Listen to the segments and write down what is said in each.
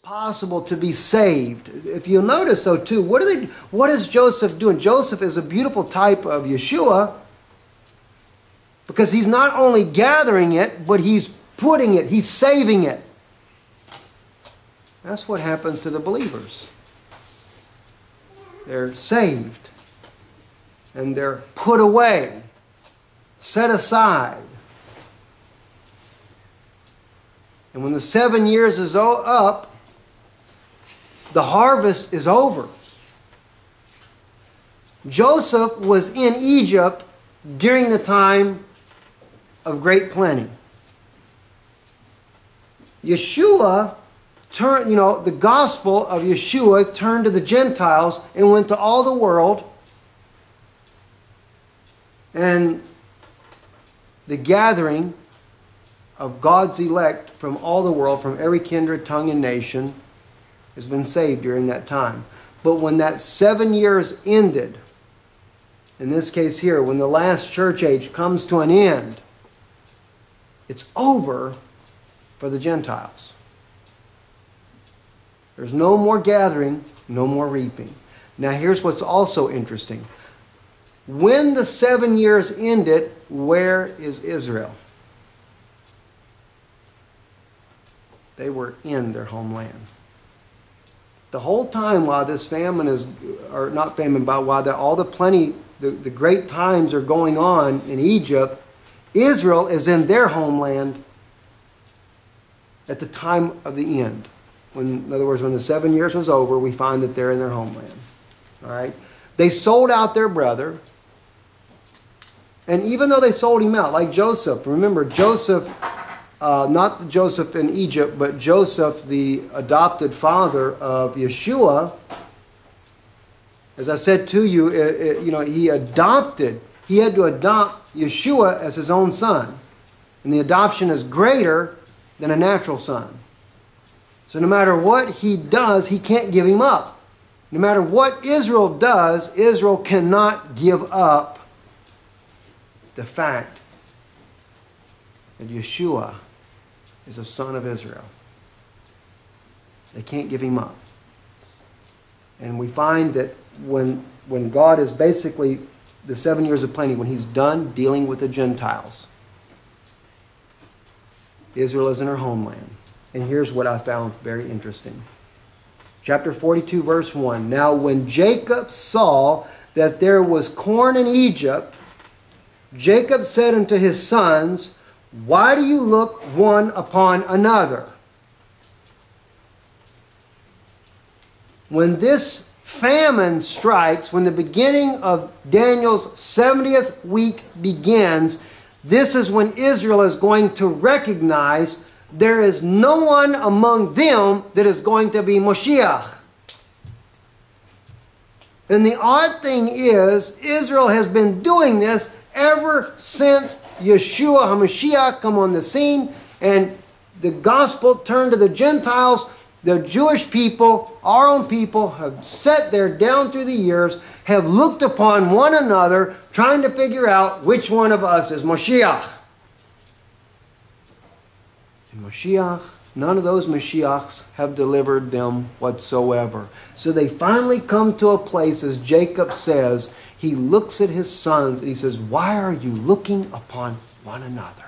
possible to be saved. If you'll notice, though, too, what is Joseph doing? Joseph is a beautiful type of Yeshua because he's not only gathering it, but he's putting it, he's saving it. That's what happens to the believers. They're saved and they're put away, set aside. And when the 7 years is up, the harvest is over. Joseph was in Egypt during the time of great plenty. Yeshua turned, the gospel of Yeshua turned to the Gentiles and went to all the world. And the gathering of God's elect from all the world, from every kindred, tongue, and nation, has been saved during that time. But when that 7 years ended, in this case here, when the last church age comes to an end, it's over for the Gentiles. There's no more gathering, no more reaping. Now here's what's also interesting. When the 7 years ended, where is Israel? They were in their homeland. The whole time while this famine is, or not famine, but while all the plenty, the great times are going on in Egypt, Israel is in their homeland at the time of the end. In other words, when the 7 years was over, we find that they're in their homeland. All right? They sold out their brother. And even though they sold him out, like Joseph, remember Joseph, not Joseph in Egypt, but Joseph, the adopted father of Yeshua, as I said to you, he had to adopt Yeshua as his own son. And the adoption is greater than a natural son. So no matter what he does, he can't give him up. No matter what Israel does, Israel cannot give up the fact that Yeshua is a son of Israel. They can't give him up. And we find that when God is basically, the 7 years of plenty, when he's done dealing with the Gentiles, Israel is in her homeland. And here's what I found very interesting. Chapter 42, verse 1. Now when Jacob saw that there was corn in Egypt, Jacob said unto his sons, why do you look one upon another? When this famine strikes, when the beginning of Daniel's 70th week begins, this is when Israel is going to recognize there is no one among them that is going to be Moshiach. And the odd thing is, Israel has been doing this ever since Yeshua HaMashiach come on the scene and the gospel turned to the Gentiles. The Jewish people, our own people, have sat there down through the years, have looked upon one another, trying to figure out which one of us is Moshiach. And Moshiach, none of those Mashiachs have delivered them whatsoever. So they finally come to a place, as Jacob says, he looks at his sons and he says, why are you looking upon one another?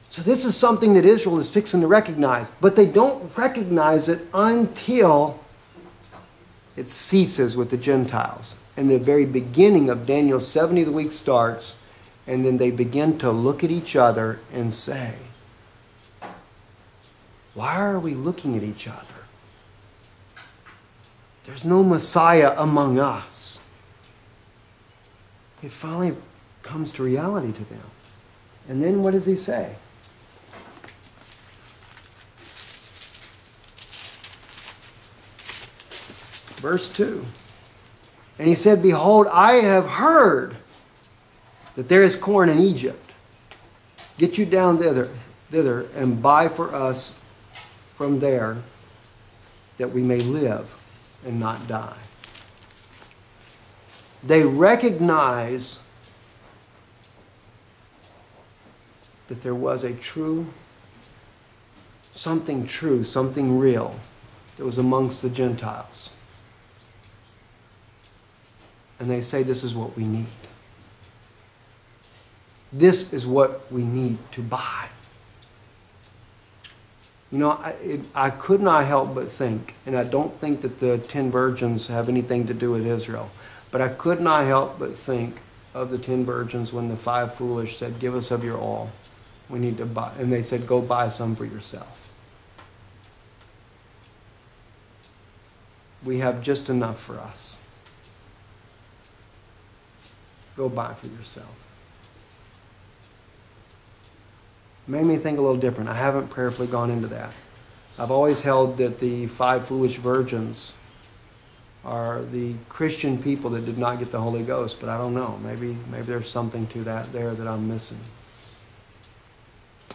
So this is something that Israel is fixing to recognize. But they don't recognize it until it ceases with the Gentiles. And the very beginning of Daniel's 70th week starts. And then they begin to look at each other and say, why are we looking at each other? There's no Messiah among us. It finally comes to reality to them. And then what does he say? Verse 2. And he said, behold, I have heard that there is corn in Egypt. Get you down thither and buy for us from there, that we may live and not die. They recognize that there was a true something true, something real that was amongst the Gentiles. And they say this is what we need. This is what we need to buy. You know, I could not help but think, and I don't think that the 10 virgins have anything to do with Israel, but I could not help but think of the 10 virgins when the 5 foolish said, give us of your oil. We need to buy. And they said, go buy some for yourself. We have just enough for us. Go buy for yourself. Made me think a little different. I haven't prayerfully gone into that. I've always held that the 5 foolish virgins are the Christian people that did not get the Holy Ghost, but I don't know. Maybe there's something to that there that I'm missing.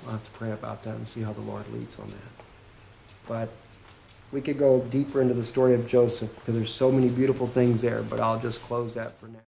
I'll have to pray about that and see how the Lord leads on that. But we could go deeper into the story of Joseph because there's so many beautiful things there, but I'll just close that for now.